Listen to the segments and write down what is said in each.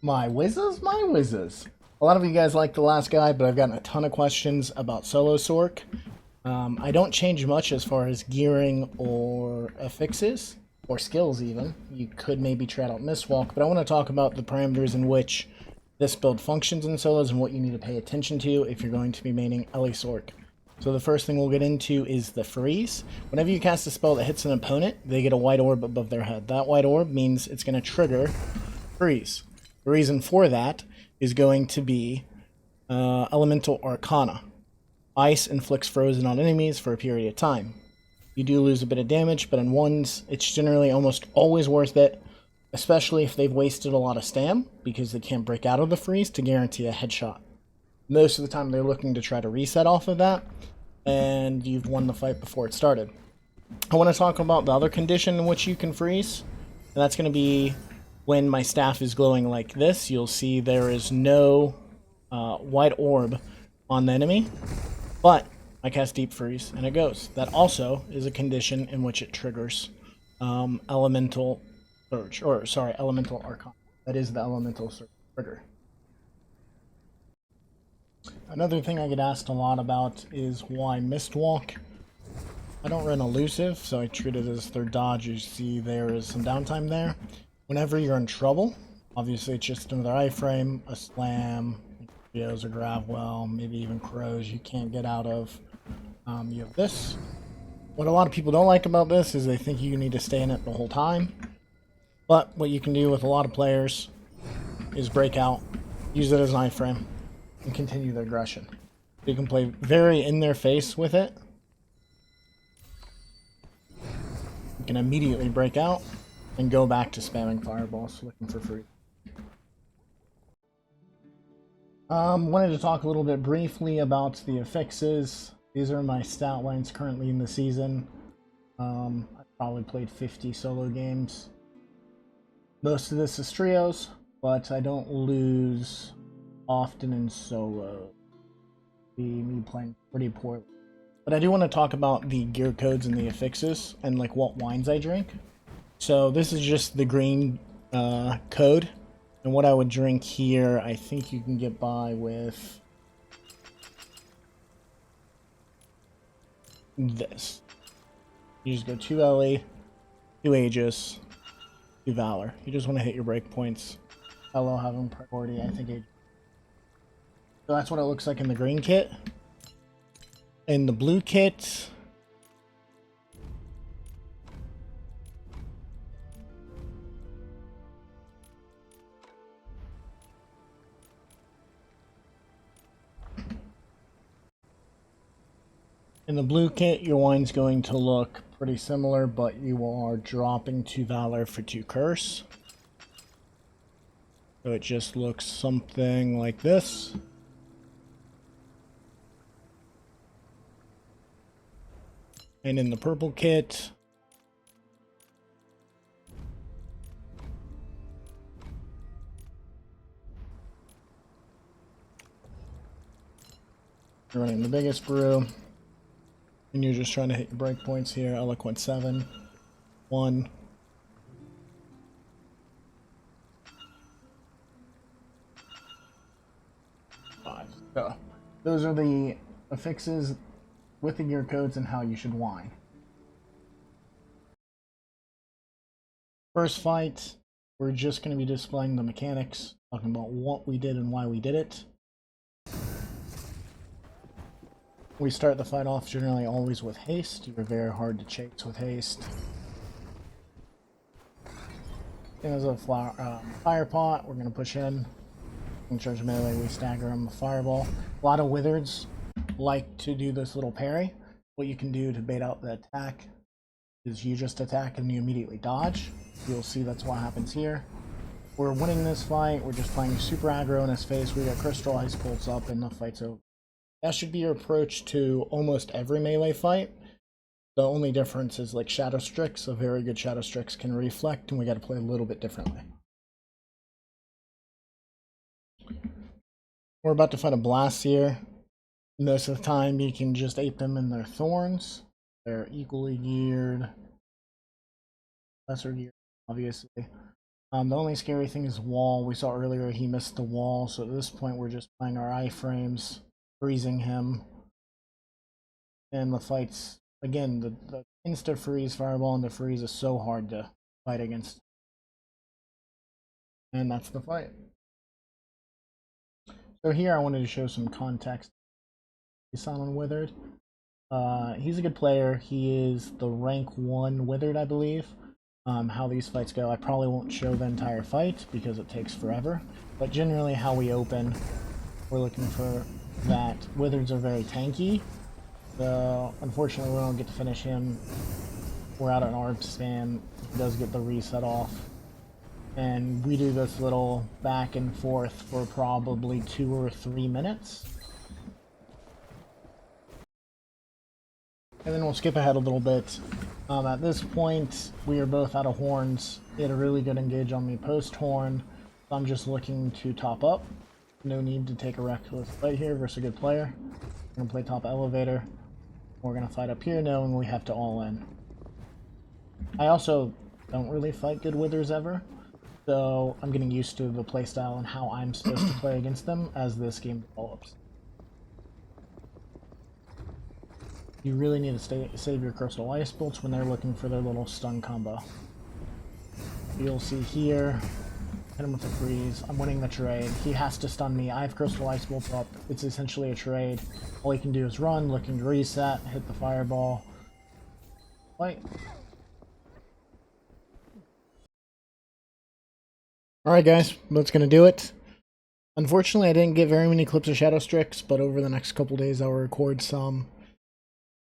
My whizzes, my whizzes. A lot of you guys like the last guy, but I've gotten a ton of questions about Solo Sorc. I don't change much as far as gearing or affixes, or skills even. You could maybe try out Mistwalk, but I want to talk about the parameters in which this build functions in solos and what you need to pay attention to if you're going to be maining Ele Sorc. So the first thing we'll get into is the freeze. Whenever you cast a spell that hits an opponent, they get a white orb above their head. That white orb means it's going to trigger freeze. The reason for that is going to be Elemental Arcana. Ice inflicts frozen on enemies for a period of time. You do lose a bit of damage, but in ones, it's generally almost always worth it, especially if they've wasted a lot of stam, because they can't break out of the freeze to guarantee a headshot. Most of the time they're looking to try to reset off of that, and you've won the fight before it started. I want to talk about the other condition in which you can freeze, and that's going to be when my staff is glowing like this. You'll see there is no white orb on the enemy, but I cast Deep Freeze and it goes. That also is a condition in which it triggers Elemental Surge, or sorry, Elemental Arcana. That is the Elemental Surge trigger. Another thing I get asked a lot about is why Mistwalk. I don't run elusive, so I treat it as third dodge. You see there is some downtime there. Whenever you're in trouble, obviously it's just another iframe, a slam, geos or Gravwell, maybe even crows you can't get out of. You have this. What a lot of people don't like about this is they think you need to stay in it the whole time. But what you can do with a lot of players is break out, use it as an iframe, and continue the aggression. You can play very in their face with it. You can immediately break out and go back to spamming fireballs, looking for free. Wanted to talk a little bit briefly about the affixes. These are my stat lines currently in the season. I've probably played 50 solo games. Most of this is trios, but I don't lose often in solo. Me playing pretty poorly. But I do want to talk about the gear codes and the affixes and like what wines I drink. So this is just the green code, and what I would drink here, I think you can get by with this. You just go 2 Ellie, 2 Aegis, 2 Valor. You just want to hit your breakpoints. Hello having priority, I think. So that's what it looks like in the green kit. In the blue kit, your wine's going to look pretty similar, but you are dropping 2 Valor for 2 Curse. So it just looks something like this. And in the purple kit, you're running the biggest brew, and you're just trying to hit your breakpoints here. Eloquent 7, 1. So those are the affixes with the gear codes and how you should wine. First fight, we're just going to be displaying the mechanics, talking about what we did and why we did it. We start the fight off generally always with haste. You're very hard to chase with haste. There's a fire pot. We're going to push in. In charge of melee, we stagger them with fireball. A lot of wizards like to do this little parry. What you can do to bait out the attack is you just attack and you immediately dodge. You'll see that's what happens here. We're winning this fight. We're just playing super aggro in his face. We got Crystal Ice Bolts up and the fight's over. That should be your approach to almost every melee fight. The only difference is like Shadow Strix. A very good Shadow Strix can reflect, and we got to play a little bit differently. We're about to fight a Blast here. Most of the time you can just ape them in their thorns. They're equally geared. Lesser geared, obviously. The only scary thing is wall. We saw earlier he missed the wall, so at this point we're just playing our iframes, freezing him. And the fights, again, the insta-freeze fireball and the freeze is so hard to fight against. And that's the fight. So here I wanted to show some context. He's on Withered. He's a good player. He is the rank 1 Withered, I believe. How these fights go, I probably won't show the entire fight because it takes forever. But generally how we open, we're looking for that. Withereds are very tanky. So unfortunately we don't get to finish him. We're out an orb stand. He does get the reset off. And we do this little back and forth for probably 2 or 3 minutes. And then we'll skip ahead a little bit. At this point, we are both out of horns. He had a really good engage on me post-horn. So I'm just looking to top up. No need to take a reckless fight here versus a good player. We're going to play top elevator. We're going to fight up here knowing we have to all in. I also don't really fight good withers ever. So I'm getting used to the playstyle and how I'm supposed to play against them as this game develops. You really need to save your Crystal Ice Bolts when they're looking for their little stun combo. You'll see here, hit him with a freeze. I'm winning the trade. He has to stun me. I have Crystal Ice Bolt up. It's essentially a trade. All he can do is run, looking to reset, hit the fireball. Fight. Alright guys, that's going to do it. Unfortunately, I didn't get very many clips of Shadow Strix, but over the next couple days I'll record some.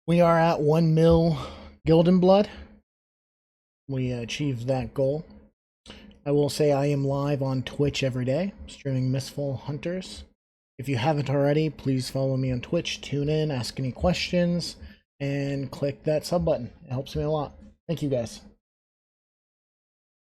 We are at 1 mil Gildan Blood. We achieved that goal. I will say I am live on Twitch every day, streaming Mistful Hunters. If you haven't already, please follow me on Twitch, tune in, ask any questions, and click that sub button. It helps me a lot. Thank you guys.